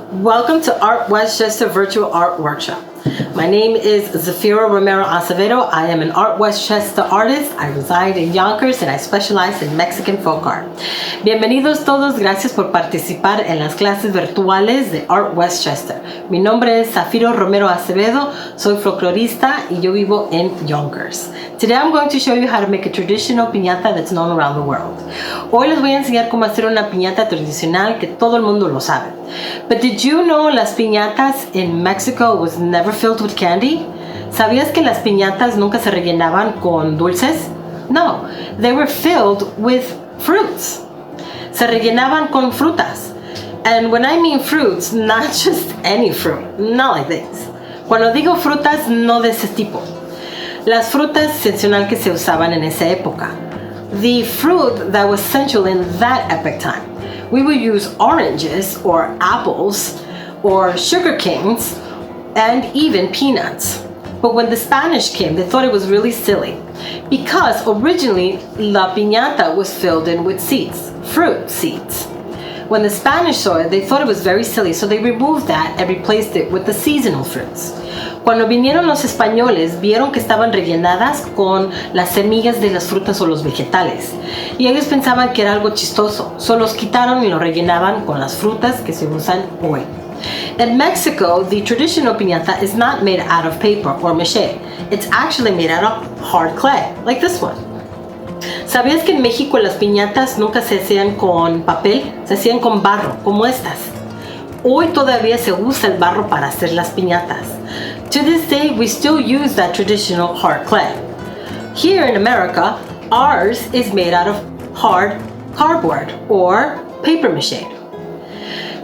Welcome to ArtsWestchester Virtual Art Workshop. My name is Zafiro Romero Acevedo. I am an ArtsWestchester artist. I reside in Yonkers and I specialize in Mexican folk art. Bienvenidos todos, gracias por participar en las clases virtuales de ArtsWestchester. Mi nombre es Zafiro Romero Acevedo, soy folclorista y yo vivo en Yonkers. Today I'm going to show you how to make a traditional piñata that's known around the world. Hoy les voy a enseñar cómo hacer una piñata tradicional que todo el mundo lo sabe. But did you know las piñatas in Mexico was never filled with candy? ¿Sabías que las piñatas nunca se rellenaban con dulces? No, they were filled with fruits. Se rellenaban con frutas. And when I mean fruits, not just any fruit, not like this. Cuando digo frutas, no de ese tipo. Las frutas excepcional que se usaban en esa época. The fruit that was essential in that epic time. We would use oranges or apples or sugar canes and even peanuts. But when the Spanish came, they thought it was really silly because originally la piñata was filled in with seeds, fruit seeds. When the Spanish saw it, they thought it was very silly, so they removed that and replaced it with the seasonal fruits. Cuando vinieron los españoles, vieron que estaban rellenadas con las semillas de las frutas o los vegetales. Y ellos pensaban que era algo chistoso. Solo los quitaron y lo rellenaban con las frutas que se usan hoy. In Mexico, the traditional piñata is not made out of paper or maché. It's actually made out of hard clay, like this one. ¿Sabías que en México las piñatas nunca se hacían con papel? Se hacían con barro, como estas. Hoy todavía se usa el barro para hacer las piñatas. To this day, we still use that traditional hard clay. Here in America, ours is made out of hard cardboard or paper maché.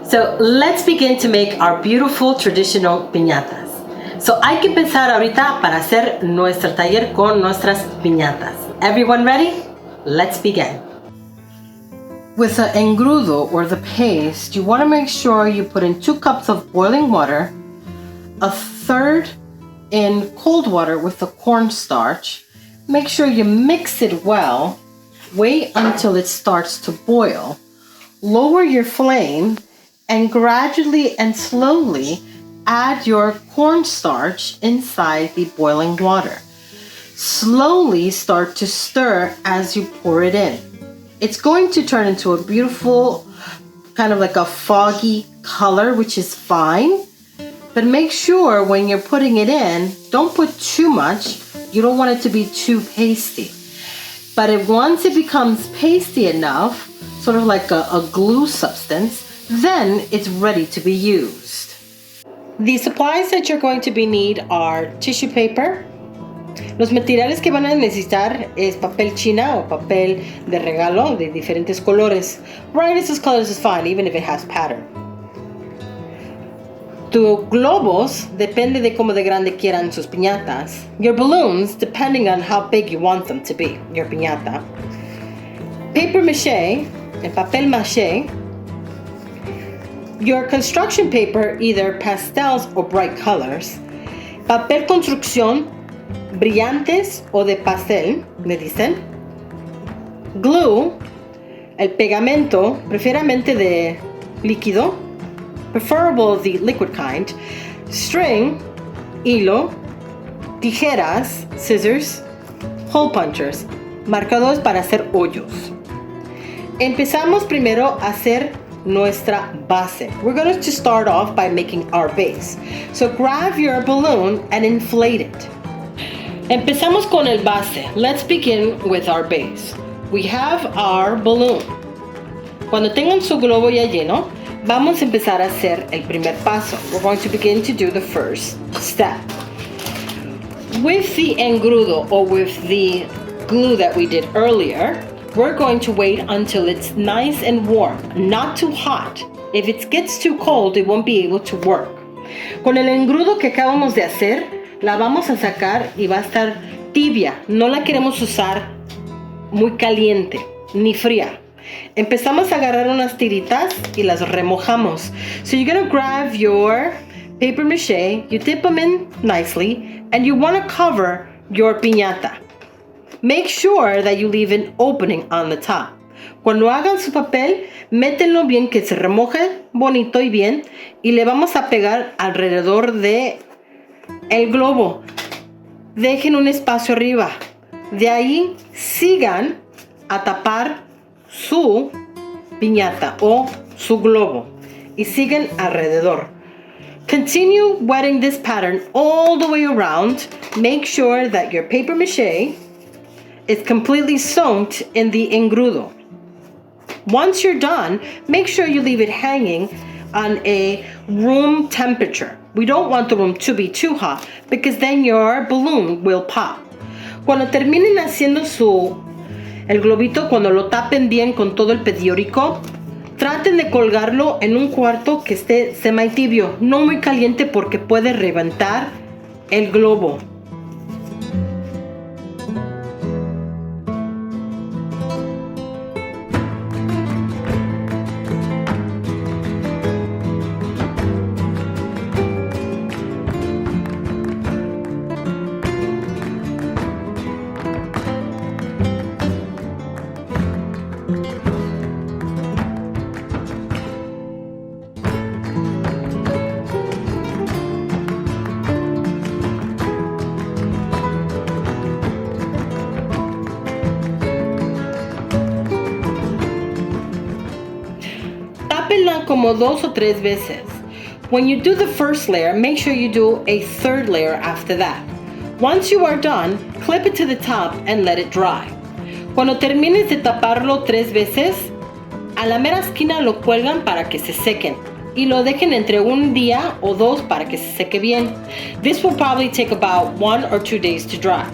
So let's begin to make our beautiful traditional piñatas. So hay que empezar ahorita para hacer nuestro taller con nuestras piñatas. Everyone ready? Let's begin. With the engrudo or the paste, you want to make sure you put in 2 cups of boiling water, a third in cold water with the cornstarch. Make sure you mix it well. Wait until it starts to boil. Lower your flame and gradually and slowly add your cornstarch inside the boiling water. Slowly start to stir as you pour it in. It's going to turn into a beautiful, kind of like a foggy color, which is fine. But make sure when you're putting it in, don't put too much. You don't want it to be too pasty. But once it becomes pasty enough, sort of like a glue substance, then it's ready to be used. The supplies that you're going to need are tissue paper. Los materiales que van a necesitar es papel china o papel de regalo de diferentes colores. Brightest colors is fine, even if it has pattern. Tus globos depende de cómo de grande quieran sus piñatas. Your balloons, depending on how big you want them to be, your piñata. Paper maché, el papel maché. Your construction paper, either pastels or bright colors. Papel construcción, brillantes o de pastel, le dicen. Glue, el pegamento, preferiblemente de líquido, preferable the liquid kind. String, hilo. Tijeras, scissors. Hole punchers, marcadores para hacer hoyos. Empezamos primero a hacer nuestra base. We're going to start off by making our base. So grab your balloon and inflate it. Empezamos con el base. Let's begin with our base. We have our balloon. Cuando tengan su globo ya lleno, vamos a empezar a hacer el primer paso. We're going to begin to do the first step. With the engrudo or with the glue that we did earlier, we're going to wait until it's nice and warm, not too hot. If it gets too cold, it won't be able to work. Con el engrudo que acabamos de hacer, la vamos a sacar y va a estar tibia. No la queremos usar muy caliente ni fría. Empezamos a agarrar unas tiritas y las remojamos. So you're going to grab your paper maché, you dip them in nicely, and you want to cover your piñata. Make sure that you leave an opening on the top. Cuando hagan su papel, métenlo bien, que se remoje bonito y bien, y le vamos a pegar alrededor de el globo. Dejen un espacio arriba. De ahí sigan a tapar su piñata o su globo y siguen alrededor. Continue wetting this pattern all the way around. Make sure that your paper mache is completely soaked in the engrudo. Once you're done, make sure you leave it hanging on a room temperature. We don't want the room to be too hot because then your balloon will pop. Cuando terminen haciendo el globito, cuando lo tapen bien con todo el periódico, traten de colgarlo en un cuarto que esté semi-tibio, no muy caliente porque puede reventar el globo. Tápenla como 2 o 3 veces. When you do the first layer, make sure you do a third layer after that. Once you are done, clip it to the top and let it dry. Cuando termines de taparlo 3 veces, a la mera esquina lo cuelgan para que se sequen y lo dejen entre un día o 2 para que se seque bien. This will probably take about 1 or 2 days to dry.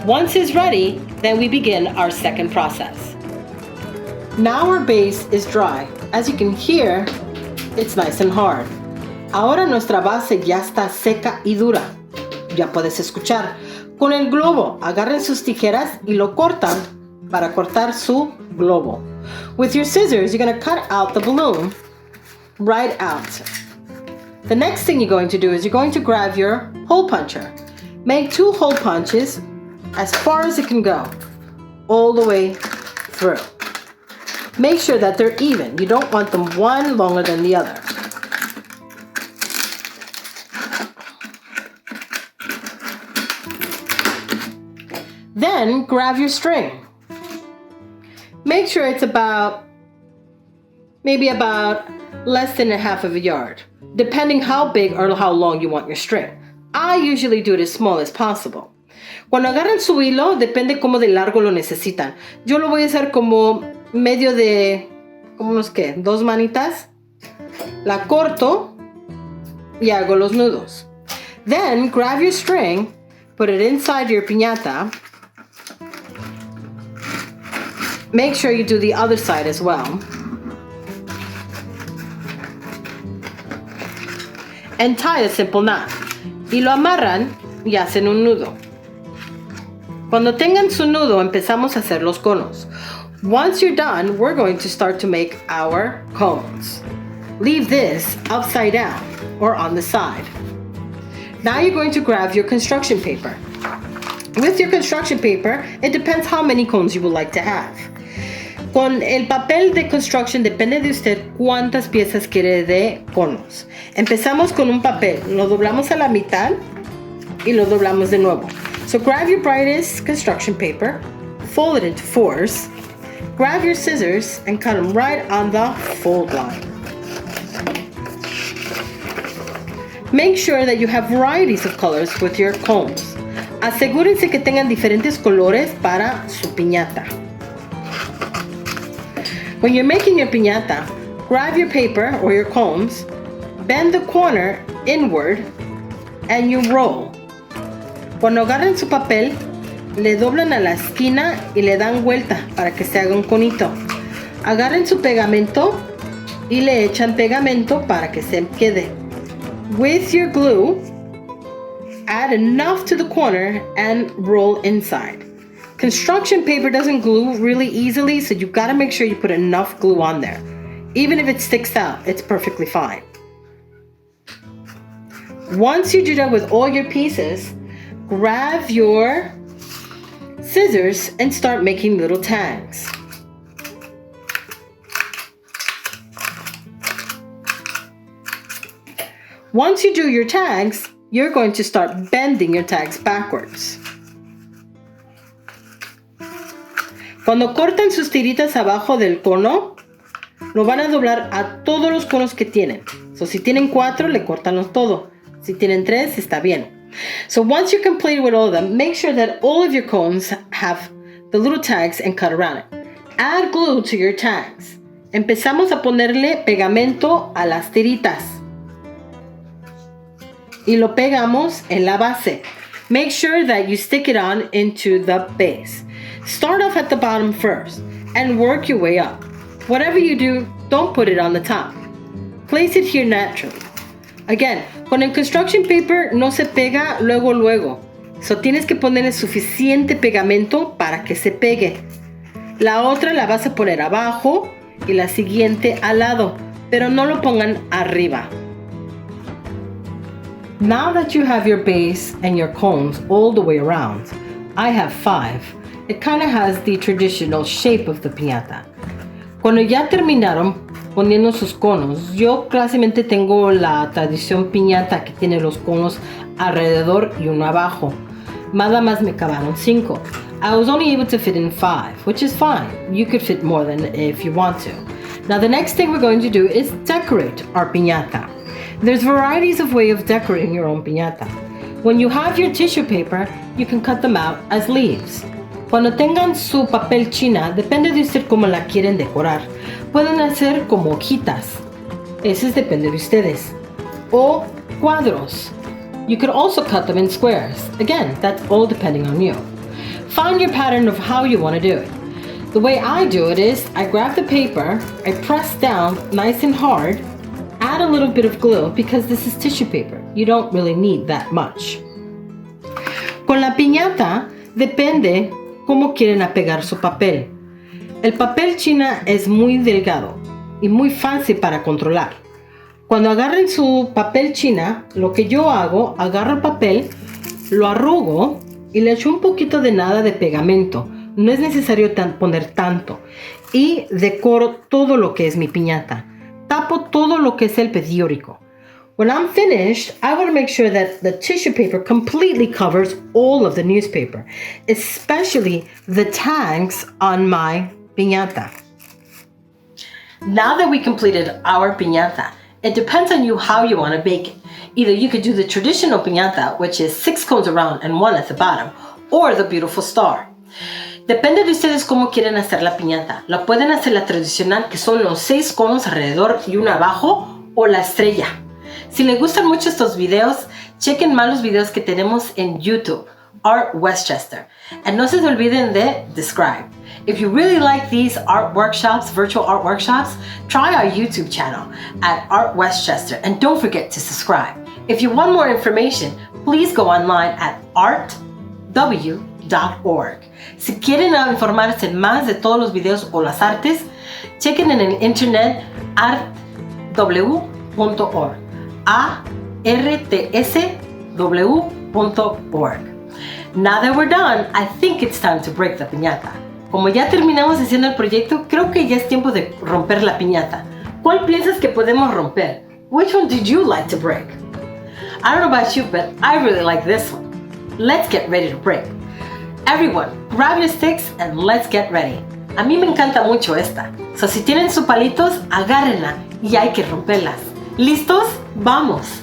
Once it's ready, then we begin our second process. Now our base is dry. As you can hear, it's nice and hard. Ahora nuestra base ya está seca y dura. Ya puedes escuchar. Con el globo, agarren sus tijeras y lo cortan para cortar su globo. With your scissors, you're going to cut out the balloon right out. The next thing you're going to do is you're going to grab your hole puncher. Make 2 hole punches as far as it can go, all the way through. Make sure that they're even. You don't want them one longer than the other. Then grab your string. Make sure it's maybe about less than a half of a yard, depending how big or how long you want your string. I usually do it as small as possible. Cuando agarran su hilo, depende cómo de largo lo necesitan. Yo lo voy a hacer como medio de, como unos qué, 2 manitas. La corto y hago los nudos. Then grab your string, put it inside your piñata. Make sure you do the other side as well. And tie a simple knot. Y lo amarran y hacen un nudo. Cuando tengan su nudo, empezamos a hacer los conos. Once you're done, we're going to start to make our cones. Leave this upside down or on the side. Now you're going to grab your construction paper. With your construction paper, it depends how many cones you would like to have. Con el papel de construction depende de usted cuántas piezas quiere de conos. Empezamos con un papel, lo doblamos a la mitad y lo doblamos de nuevo. So grab your brightest construction paper, fold it into 4s, grab your scissors and cut them right on the fold line. Make sure that you have varieties of colors with your cones. Asegúrense que tengan diferentes colores para su piñata. When you're making your piñata, grab your paper or your cones, bend the corner inward, and you roll. Cuando agarren su papel, le doblan a la esquina y le dan vuelta para que se haga un conito. Agarren su pegamento y le echan pegamento para que se quede. With your glue, add enough to the corner and roll inside. Construction paper doesn't glue really easily, so you've got to make sure you put enough glue on there. Even if it sticks out, it's perfectly fine. Once you do that with all your pieces, grab your scissors and start making little tags. Once you do your tags, you're going to start bending your tags backwards. Cuando cortan sus tiritas abajo del cono, lo van a doblar a todos los conos que tienen. So, si tienen 4, le cortan todo. Si tienen 3, está bien. So once you're complete with all of them, make sure that all of your cones have the little tags and cut around it. Add glue to your tags. Empezamos a ponerle pegamento a las tiritas. Y lo pegamos en la base. Make sure that you stick it on into the base. Start off at the bottom first and work your way up. Whatever you do, don't put it on the top. Place it here naturally. Again, con el construction paper no se pega luego. So tienes que ponerle suficiente pegamento para que se pegue. La otra la vas a poner abajo y la siguiente al lado, pero no lo pongan arriba. Now that you have your base and your cones all the way around, I have 5. It kind of has the traditional shape of the piñata. Cuando ya terminaron poniendo sus conos, yo clásicamente tengo la tradición piñata que tiene los conos alrededor y uno abajo. Nada más me cabaron 5. I was only able to fit in 5, which is fine. You could fit more than if you want to. Now the next thing we're going to do is decorate our piñata. There's varieties of ways of decorating your own piñata. When you have your tissue paper, you can cut them out as leaves. Cuando tengan su papel china, depende de usted cómo la quieren decorar. Pueden hacer como hojitas. Eso depende de ustedes. O cuadros. You could also cut them in squares. Again, that's all depending on you. Find your pattern of how you want to do it. The way I do it is, I grab the paper, I press down nice and hard, add a little bit of glue because this is tissue paper. You don't really need that much. Con la piñata, depende cómo quieren apegar su papel. El papel china es muy delgado y muy fácil para controlar. Cuando agarren su papel china, lo que yo hago, agarro el papel, lo arrugo y le echo un poquito de nada de pegamento. No es necesario poner tanto. Y decoro todo lo que es mi piñata. Tapo todo lo que es el periódico. When I'm finished, I want to make sure that the tissue paper completely covers all of the newspaper, especially the tags on my piñata. Now that we completed our piñata, it depends on you how you want to bake it. Either you could do the traditional piñata, which is 6 cones around and 1 at the bottom, or the beautiful star. Depende de ustedes cómo quieren hacer la piñata. La pueden hacer la tradicional, que son los 6 conos alrededor y uno abajo, o la estrella. Si les gustan mucho estos videos, chequen más los videos que tenemos en YouTube, ArtsWestchester. And no se olviden de subscribe. If you really like these art workshops, virtual art workshops, try our YouTube channel at ArtsWestchester. And don't forget to subscribe. If you want more information, please go online at artw.org. Si quieren informarse más de todos los videos o las artes, chequen en el internet artw.org. artsw.org. Now that we're done, I think it's time to break the piñata. Como ya terminamos haciendo el proyecto, creo que ya es tiempo de romper la piñata. ¿Cuál piensas que podemos romper? Which one did you like to break? I don't know about you, but I really like this one. Let's get ready to break. Everyone, grab your sticks and let's get ready. A mí me encanta mucho esta. So si tienen sus palitos, agárrenla y hay que romperlas. ¿Listos? ¡Vamos!